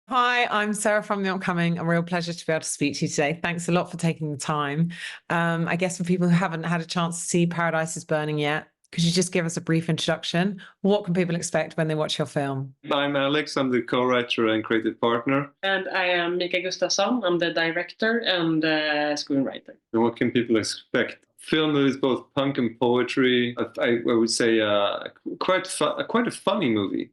Hi, I'm Sarah from The Upcoming. A real pleasure to be able to speak to you today. Thanks a lot for taking the time. I guess for people who haven't had a chance to see Paradise is Burning yet, could you just give us a brief introduction? What can people expect when they watch your film? I'm Alex. I'm the co-writer and creative partner. And I am Mika Gustafson. I'm the director and screenwriter. And what can people expect? Film that is both punk and poetry. I would say quite a funny movie.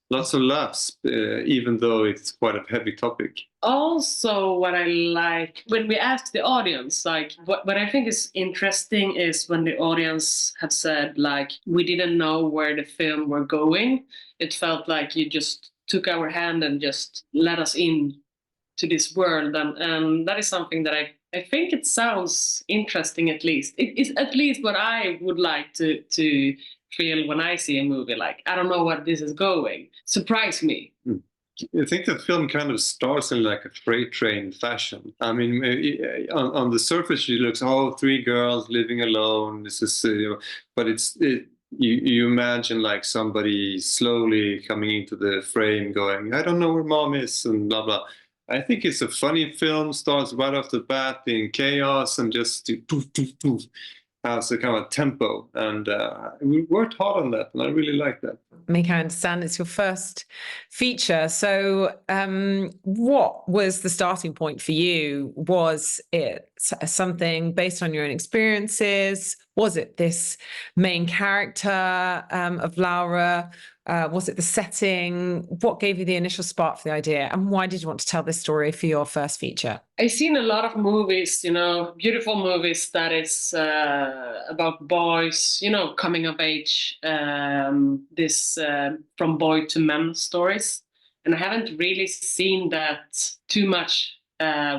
Lots of laughs, even though it's quite a heavy topic. Also, what I like when we ask the audience, like what I think is interesting is when the audience have said, like, we didn't know where the film were going. It felt like you just took our hand and just let us in to this world. And that is something that I think it sounds interesting, at least. It is at least what I would like to feel when I see a movie. Like, I don't know where this is going. Surprise me. I think the film kind of starts in like a freight train fashion. I mean, on the surface, it looks, oh, three girls living alone. This is, but you imagine like somebody slowly coming into the frame going, I don't know where mom is, and blah, blah. I think it's a funny film, starts right off the bat being chaos and just poof, poof, poof, has a kind of tempo. And we worked hard on that, and I really like that. Mika, I understand it's your first feature. So, what was the starting point for you? Was it something based on your own experiences? Was it this main character of Laura? Was it the setting? What gave you the initial spark for the idea? And why did you want to tell this story for your first feature? I've seen a lot of movies, beautiful movies that is about boys, coming of age, this from boy to men stories. And I haven't really seen that too much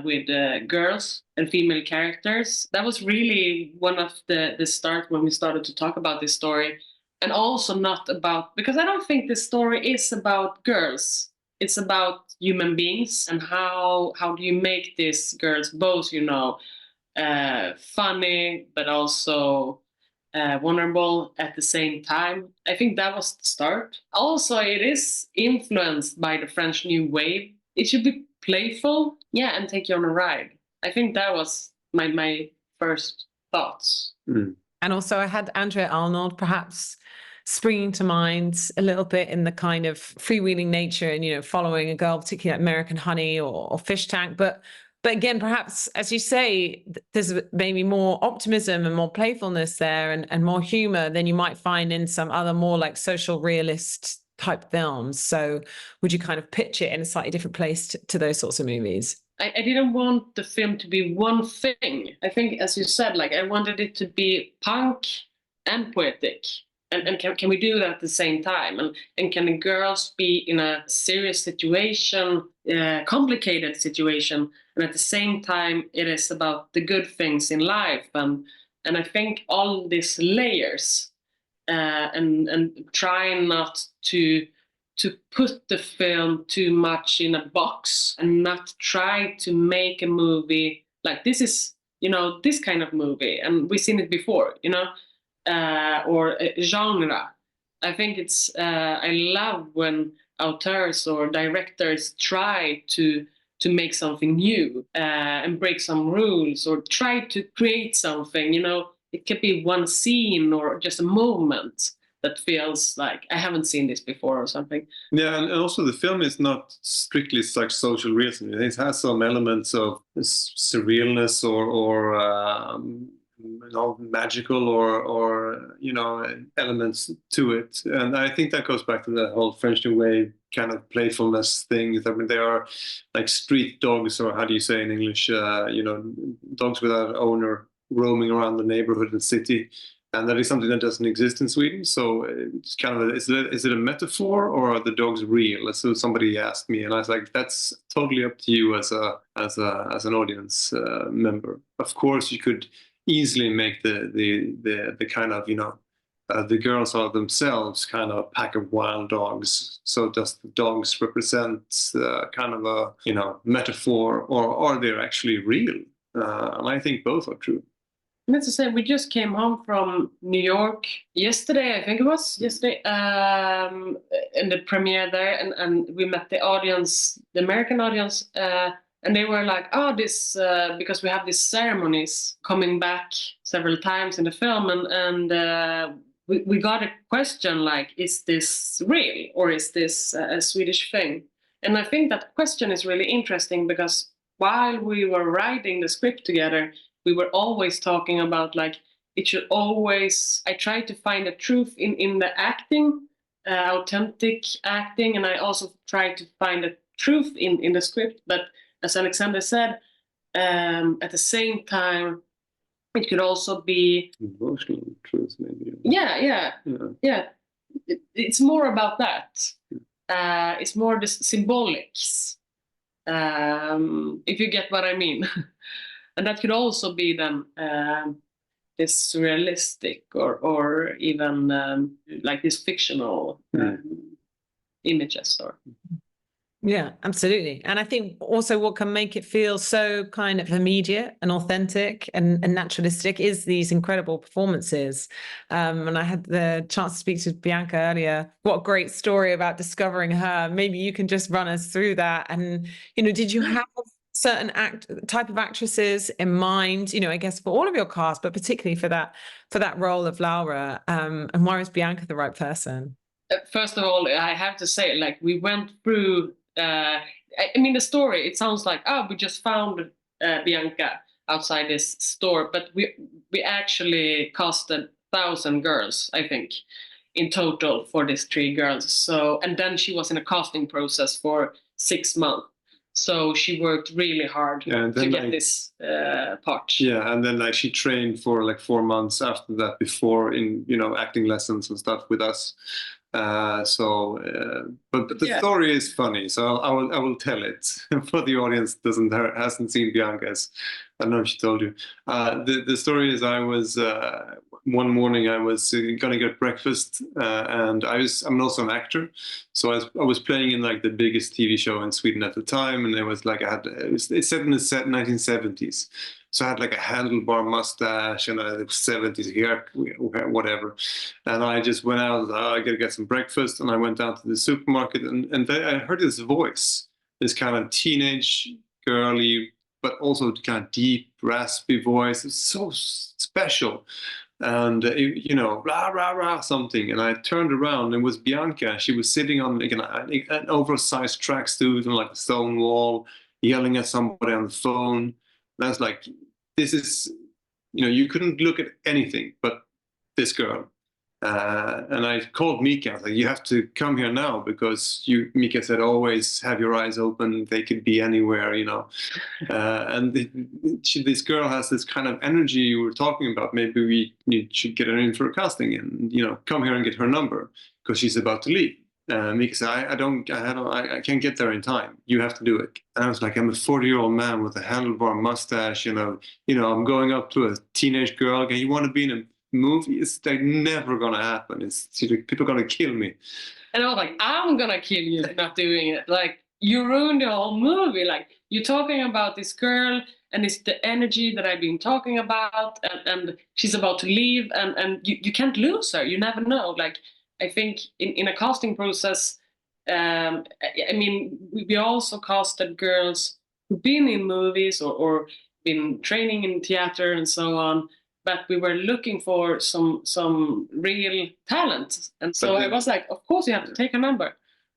with girls and female characters. That was really one of the start when we started to talk about this story. And also not about, because I don't think this story is about girls. It's about human beings and how do you make these girls both, funny, but also vulnerable at the same time. I think that was the start. Also, it is influenced by the French New Wave. It should be playful, and take you on a ride. I think that was my first thoughts. Mm. And also I had Andrea Arnold perhaps springing to mind a little bit in the kind of freewheeling nature and, following a girl, particularly like American Honey or Fish Tank. But again, perhaps, as you say, there's maybe more optimism and more playfulness there and more humor than you might find in some other more like social realist type films. So would you kind of pitch it in a slightly different place to those sorts of movies? I didn't want the film to be one thing. I think, as you said, like I wanted it to be punk and poetic. And can we do that at the same time? And can the girls be in a serious situation, complicated situation, and at the same time it is about the good things in life? And I think all these layers and trying not to put the film too much in a box and not try to make a movie like this is, this kind of movie. And we've seen it before, or a genre. I think it's, I love when auteurs or directors try to make something new and break some rules or try to create something, it could be one scene or just a moment that feels like I haven't seen this before or something. Yeah, and also the film is not strictly like social realism. It has some elements of surrealness or magical or elements to it. And I think that goes back to the whole French New Wave kind of playfulness thing. I mean, they are like street dogs, or how do you say in English, dogs without owner roaming around the neighborhood and city. And that is something that doesn't exist in Sweden. So it's kind of, is it a metaphor or are the dogs real? So somebody asked me, and I was like, that's totally up to you as an audience member. Of course, you could easily make the kind of, the girls are themselves kind of a pack of wild dogs. So does the dogs represent kind of a, metaphor, or are they actually real? And I think both are true. That's the same. We just came home from New York yesterday, I think it was yesterday, in the premiere there, and we met the audience, the American audience, and they were like, "Oh, this because we have these ceremonies coming back several times in the film, and we got a question like, is this real or is this a Swedish thing?" And I think that question is really interesting because while we were writing the script together, we were always talking about like it should always. I try to find a truth in the acting, authentic acting, and I also try to find a truth in the script. But as Alexander said, at the same time, it could also be Emotional truth, maybe. yeah. It's more about that. It's more the symbolics, if you get what I mean. And that could also be then this realistic or even like this fictional images or. Yeah, absolutely. And I think also what can make it feel so kind of immediate and authentic and naturalistic is these incredible performances. And I had the chance to speak to Bianca earlier. What a great story about discovering her. Maybe you can just run us through that. And, did you have certain type of actresses in mind, I guess for all of your cast, but particularly for that role of Laura? And why was Bianca the right person? First of all, I have to say, like, we went through. I mean, the story. It sounds like, oh, we just found Bianca outside this store, but we actually casted 1,000 girls, I think, in total for these 3 girls. So, and then she was in a casting process for 6 months. So she worked really hard to get this part. Yeah, and then like she trained for like 4 months after that before in acting lessons and stuff with us. But the story is funny, so I will tell it for the audience hasn't seen Bianca's. I don't know if she told you. The story is I was one morning I was gonna get breakfast, and I'm also an actor, so I was playing in like the biggest TV show in Sweden at the time, and it was like it's set in the 1970s. So I had like a handlebar mustache and a 70s hair, whatever. And I just went out, I gotta get some breakfast. And I went down to the supermarket and I heard this voice, this kind of teenage girly, but also kind of deep, raspy voice. It's so special. And, rah, rah, rah, something. And I turned around and it was Bianca. She was sitting on like an oversized tracksuit on like a stone wall, yelling at somebody on the phone. And I was like, this is, you couldn't look at anything but this girl. And I called Mika. I was like, you have to come here now because Mika said, always have your eyes open. They could be anywhere, and this girl has this kind of energy you were talking about. Maybe we should get her in for a casting and, come here and get her number because she's about to leave. Mika said, I can't get there in time. You have to do it. And I was like, I'm a 40-year-old man with a handlebar mustache. I'm going up to a teenage girl. Okay, you want to be in a movie? It's like never gonna happen. It's people are gonna kill me. And I was like, I'm gonna kill you for not doing it. Like, you ruined the whole movie. Like, you're talking about this girl, and it's the energy that I've been talking about, and she's about to leave, and you can't lose her. You never know. Like, I think in a casting process, I mean, we also casted girls who've been in movies or been training in theater and so on. But we were looking for some real talent, and so I was like, of course you have to take a number.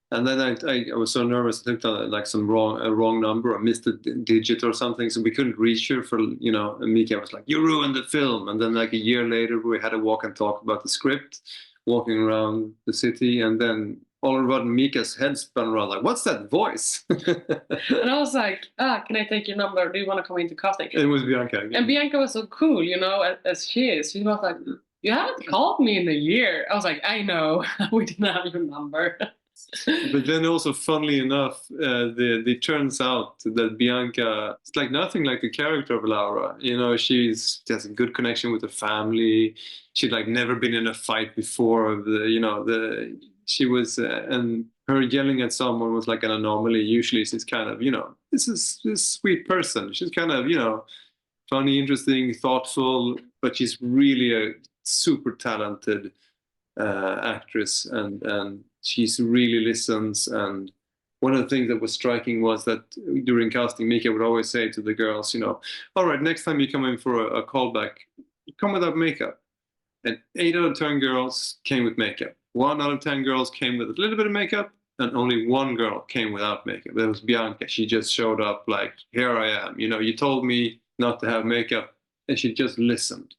And then I was so nervous, I looked at like a wrong number, I missed a digit or something, so we couldn't reach her for, and Mika was like, you ruined the film. And then like a year later, we had a walk and talk about the script, walking around the city, and then all of a sudden Mika's head spun around like, what's that voice? And I was like, can I take your number? Do you want to come into casting? It was Bianca again. And Bianca was so cool, as she is. She was like, you haven't called me in a year. I was like, I know, we didn't have your number. But then also, funnily enough, it turns out that Bianca is like nothing like the character of Laura. She has a good connection with her family. She'd like never been in a fight before. She was, and her yelling at someone was like an anomaly. Usually she's kind of, this is this sweet person. She's kind of, funny, interesting, thoughtful, but she's really a super talented actress, and she's really listens. And one of the things that was striking was that during casting, Mika would always say to the girls, you know, all right, next time you come in for a callback, come without makeup. And 8 out of 10 girls came with makeup. 1 out of 10 girls came with a little bit of makeup, and only 1 girl came without makeup. That was Bianca. She just showed up like, here I am. You know, you told me not to have makeup, and she just listened,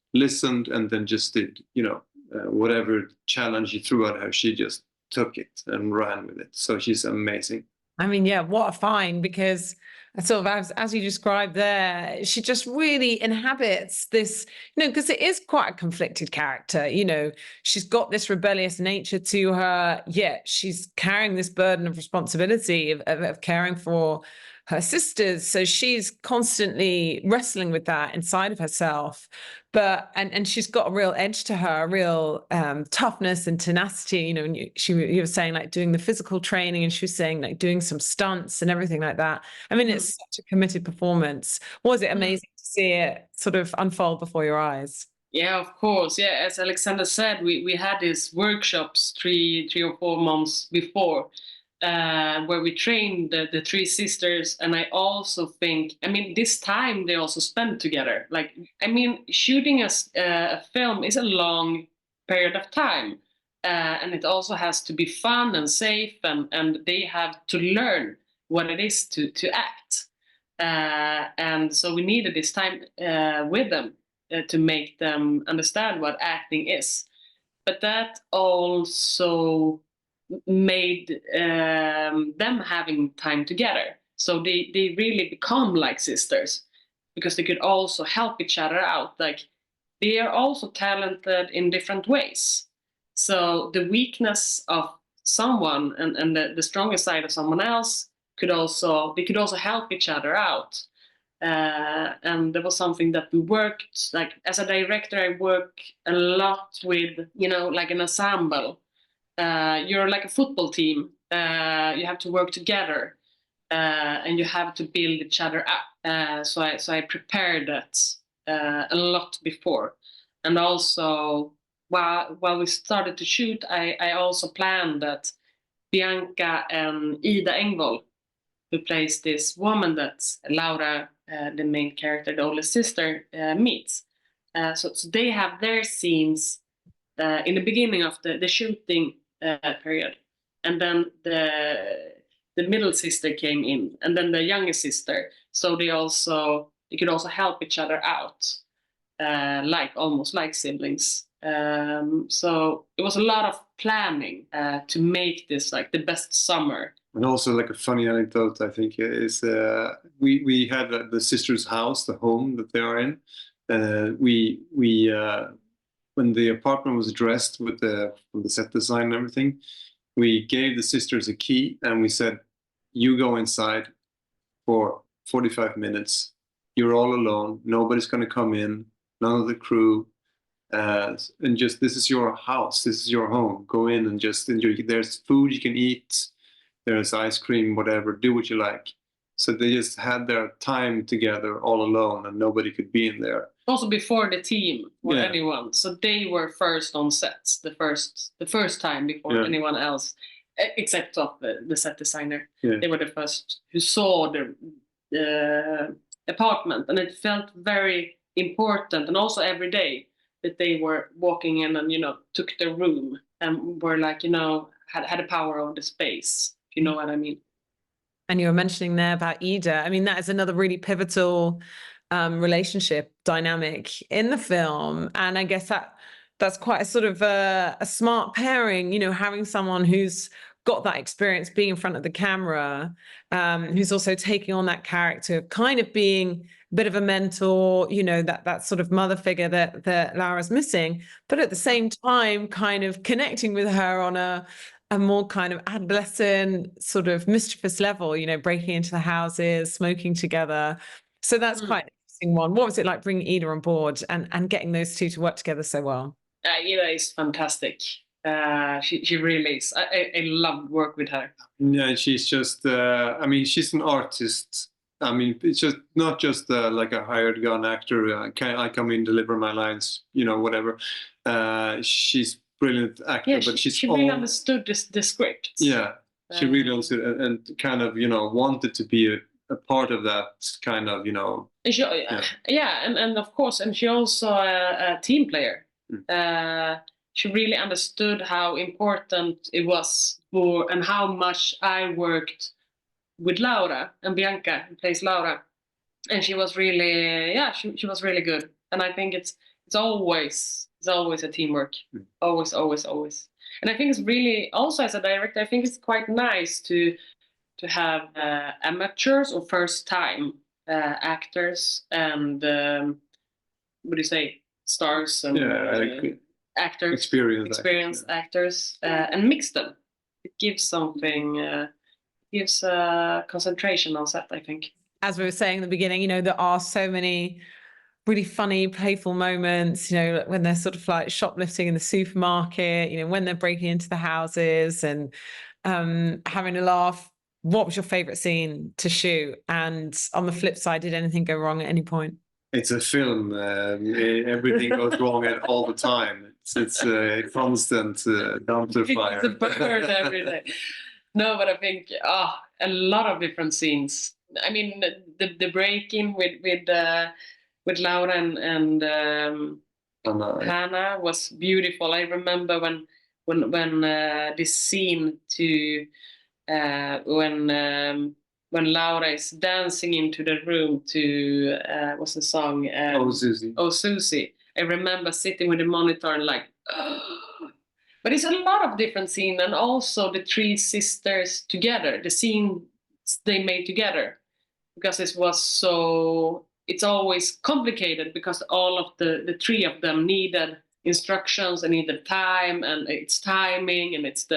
and then just did, you know, whatever challenge you threw at her, she just took it and ran with it. So she's amazing. I mean, yeah, what a find, because sort of as you described there, she just really inhabits this, you know, because it is quite a conflicted character. You know, she's got this rebellious nature to her, yet she's carrying this burden of responsibility of caring for her sisters. So she's constantly wrestling with that inside of herself. But and she's got a real edge to her, a real toughness and tenacity. You know, and you were saying like doing the physical training, and she was saying like doing some stunts and everything like that. I mean, it's such a committed performance. Was it amazing to see it sort of unfold before your eyes? Yeah, of course. Yeah, as Alexander said, we had these workshops 3 or 4 months before, where we trained the 3 sisters. And I also think, I mean, this time they also spent together. Like, I mean, shooting a film is a long period of time. And it also has to be fun and safe, and they have to learn what it is to act. And so we needed this time with them to make them understand what acting is. But that also made them having time together. So they really become like sisters, because they could also help each other out. Like, they are also talented in different ways. So the weakness of someone and the stronger side of someone else could also help each other out. And there was something that we worked, like as a director, I work a lot with, you know, like an ensemble. You're like a football team. You have to work together, and you have to build each other up. So I prepared that a lot before, and also while we started to shoot, I also planned that Bianca and Ida Engvall, who plays this woman that Laura, the main character, the oldest sister, meets. So they have their scenes in the beginning of the shooting period, and then the middle sister came in, and then the youngest sister. So they could also help each other out, like almost like siblings. So it was a lot of planning to make this like the best summer. And also, like a funny anecdote, I think, is we had the sisters' house, the home that they are in. When the apartment was dressed with the set design and everything, we gave the sisters a key, and we said, "You go inside for 45 minutes. You're all alone. Nobody's going to come in. None of the crew." And just, this is your house. This is your home. Go in and just enjoy. There's food you can eat. There's ice cream, whatever. Do what you like. So they just had their time together all alone, and nobody could be in there. Also before the team or anyone. So they were first on sets the first time before anyone else, except of the set designer. Yeah. They were the first who saw the apartment, and it felt very important. And also every day that they were walking in and, you know, took the room and were like, you know, had a power over the space, if you know what I mean. And you were mentioning there about Ida. I mean, that is another really pivotal relationship dynamic in the film. And I guess that's quite a sort of a smart pairing, you know, having someone who's got that experience being in front of the camera, who's also taking on that character, kind of being a bit of a mentor, you know, that sort of mother figure that Laura's missing, but at the same time kind of connecting with her on a more kind of adolescent sort of mischievous level, you know, breaking into the houses, smoking together. So that's quite an interesting one. What was it like bringing Ida on board and getting those two to work together so well? Ida is fantastic. She really is. I love work with her. Yeah, she's just, I mean, she's an artist I mean, it's just not just like a hired gun actor. I come in, deliver my lines, whatever. She's brilliant actor, Yeah, but she's she really understood the script. Yeah, she really understood and kind of wanted to be a part of that kind of And she, and of course, and she also a team player. She really understood how important it was and how much I worked with Laura and Bianca, who plays Laura, and she was really, she was really good. And I think it's always a teamwork, always. And I think it's really also, as a director, I think it's quite nice to have amateurs or first time actors and what do you say, stars and actors, experienced actors, and mix them. It gives something. Gives concentration on set, I think. As we were saying in the beginning, there are so many really funny, playful moments, when they're sort of like shoplifting in the supermarket, when they're breaking into the houses and having a laugh. What was your favorite scene to shoot? And on the flip side, did anything go wrong at any point? It's a film. Everything goes wrong all the time. It's a constant dumpster fire. It's a bird every day. No, but I think a lot of different scenes. I mean, the break-in with Laura and Hannah was beautiful. I remember when this scene when Laura is dancing into the room to what's the song? Oh, Susie. Oh, Susie. I remember sitting with the monitor and like. But it's a lot of different scenes, and also the three sisters together, the scene they made together, because it's always complicated because all of the three of them needed instructions and needed time, and it's timing and it's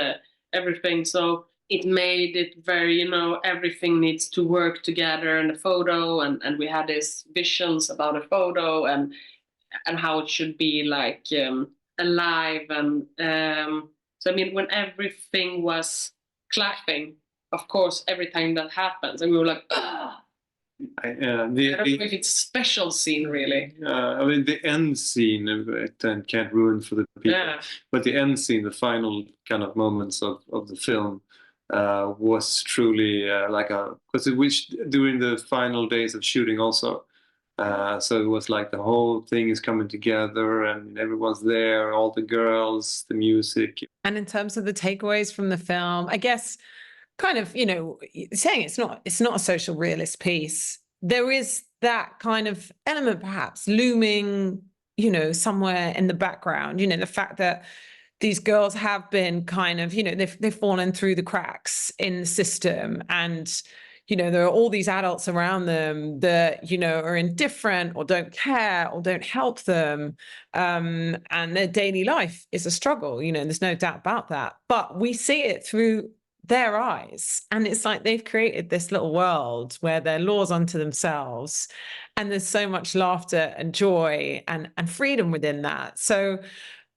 everything. So it made it very, everything needs to work together in the photo, and we had these visions about a photo and how it should be like alive. And so I mean, when everything was clapping, of course, every time that happens, and we were like, I don't know if it's a special scene, really. I mean, the end scene, I can't ruin for the people, but the end scene, the final kind of moments of the film was truly because it was during the final days of shooting also. So it was like the whole thing is coming together and everyone's there, all the girls, the music. And in terms of the takeaways from the film, I guess kind of, saying it's not a social realist piece. There is that kind of element perhaps looming, somewhere in the background, the fact that these girls have been kind of, they've fallen through the cracks in the system, and there are all these adults around them that, are indifferent or don't care or don't help them. And their daily life is a struggle, there's no doubt about that. But we see it through their eyes. And it's like they've created this little world where they're laws unto themselves. And there's so much laughter and joy and freedom within that. So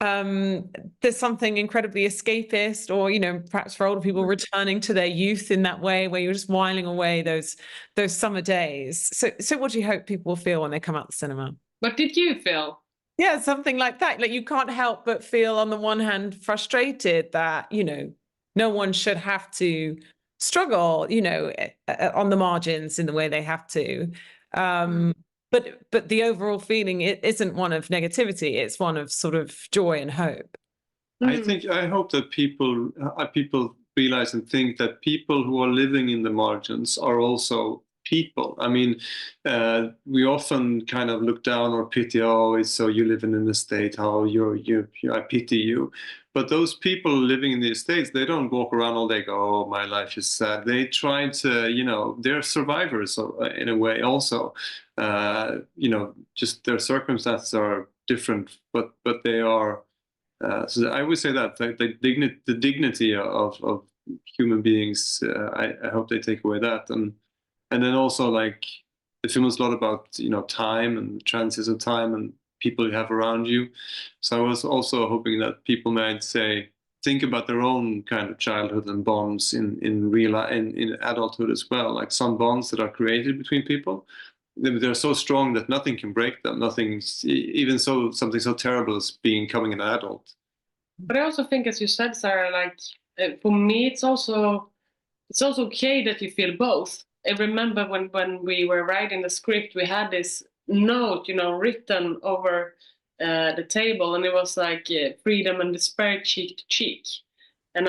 there's something incredibly escapist, or perhaps for older people returning to their youth in that way, where you're just whiling away those summer days. So what do you hope people feel when they come out the cinema? What did you feel? Yeah, something like that. Like, you can't help but feel, on the one hand, frustrated that no one should have to struggle on the margins in the way they have to. But the overall feeling, it isn't one of negativity. It's one of sort of joy and hope. I hope that people realize and think that people who are living in the margins are also people. I mean, we often kind of look down or pity, it's so you live in an estate, how I pity you. But those people living in the estates, they don't walk around all day, go, oh, my life is sad. They try to, they're survivors in a way also. Just their circumstances are different, but they are. So I would say that the dignity of human beings, I hope they take away that. And then also, like, the film is a lot about, time and transits of time and people you have around you. So I was also hoping that people might say, think about their own kind of childhood and bonds in adulthood as well. Like some bonds that are created between people, they're so strong that nothing can break them. Even something so terrible as becoming an adult. But I also think, as you said, Sarah, like for me, it's also okay that you feel both. I remember when we were writing the script, we had this note, written over the table, and it was like freedom and despair cheek to cheek. And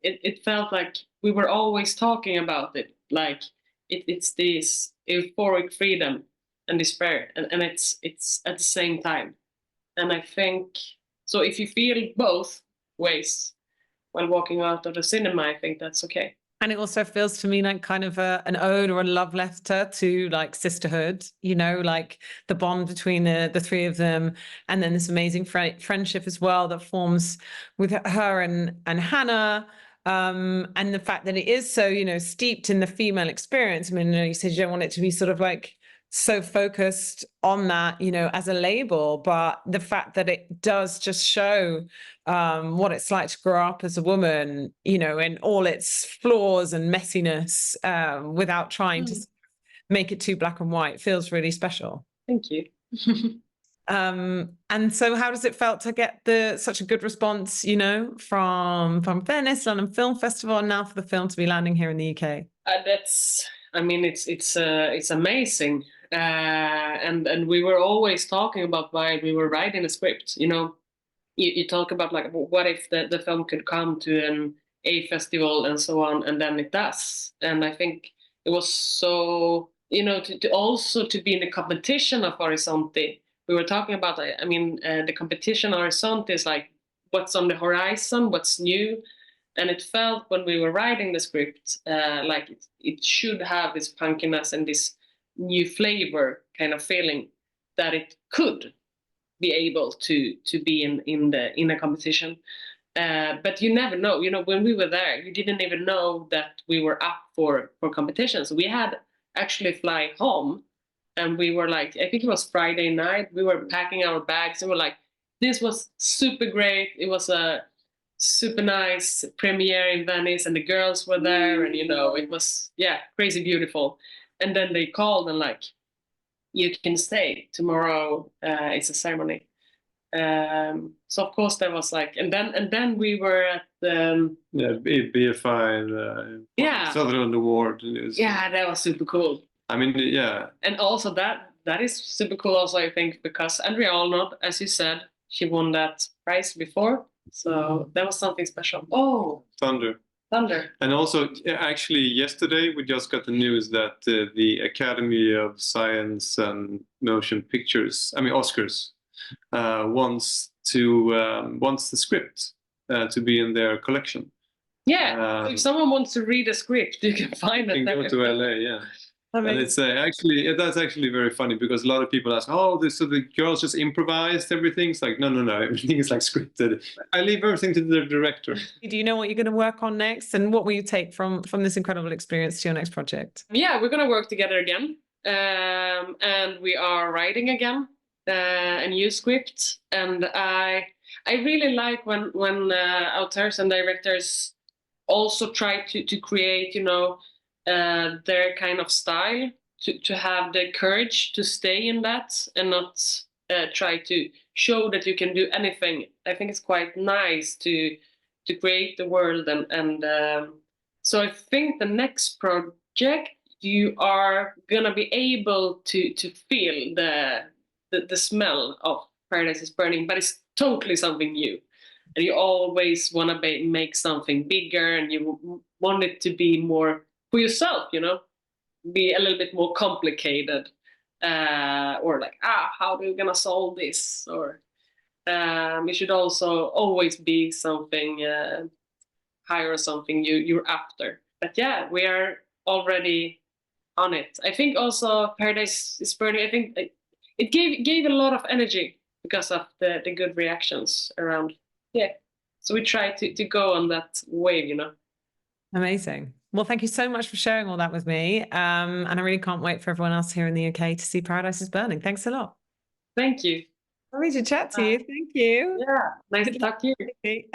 it felt like we were always talking about it, like it's this euphoric freedom and despair, and it's at the same time. And I think so. If you feel both ways when walking out of the cinema, I think that's okay. And it also feels to me like kind of an ode or a love letter to like sisterhood, like the bond between the three of them. And then this amazing friendship as well that forms with her and Hannah. And the fact that it is so, steeped in the female experience. I mean, you said you don't want it to be sort of like so focused on that, as a label, but the fact that it does just show what it's like to grow up as a woman, in all its flaws and messiness, without trying to make it too black and white, feels really special. Thank you. And so how does it felt to get such a good response, from Venice, London Film Festival, and now for the film to be landing here in the UK? It's amazing. And we were always talking about while we were writing the script, you talk about like, what if the film could come to an A festival and so on, and then it does. And I think it was so, to also to be in the competition of Horizonte. We were talking about, the competition Horizonte is like what's on the horizon, what's new. And it felt when we were writing the script, like it should have this punkiness and this new flavor kind of feeling that it could be able to be in a competition. But you never know. When we were there, you didn't even know that we were up for competitions. We had actually fly home, and we were like, I think it was Friday night. We were packing our bags, and we're like, this was super great. It was a super nice premiere in Venice, and the girls were there, and it was crazy beautiful. And then they called and like, you can stay tomorrow. It's a ceremony. So of course there was like, and then we were at the BFI, Sutherland Award. That was super cool. And also that is super cool also, I think, because Andrea Arnold, as you said, she won that prize before. So that was something special. Oh, Thunder. And also, actually, yesterday we just got the news that the Academy of Science and Motion Pictures, Oscars, wants the script to be in their collection. Yeah, if someone wants to read a script, you can find it. You can go to LA, yeah. And it's that's actually very funny, because a lot of people ask, so the girls just improvised everything? It's like, no, everything is like scripted. I leave everything to the director. Do you know what you're going to work on next, and what will you take from this incredible experience to your next project? Yeah, we're going to work together again, and we are writing again a new script. And I really like when auteurs and directors also try to create, their kind of style, to have the courage to stay in that and not try to show that you can do anything. I think it's quite nice to create the world, and so I think the next project you are gonna be able to feel the smell of Paradise is Burning, but it's totally something new. And you always want to make something bigger, and you want it to be more for yourself, be a little bit more complicated, or like, how are we gonna solve this? Or it should also always be something higher, or something you're after. But yeah, we are already on it. I think also Paradise is Burning, I think it gave a lot of energy because of the good reactions around. Yeah, so we try to go on that wave, Amazing. Well, thank you so much for sharing all that with me. And I really can't wait for everyone else here in the UK to see Paradise is Burning. Thanks a lot. Thank you. Lovely to chat to you. Thank you. Yeah, nice to talk to you. Okay.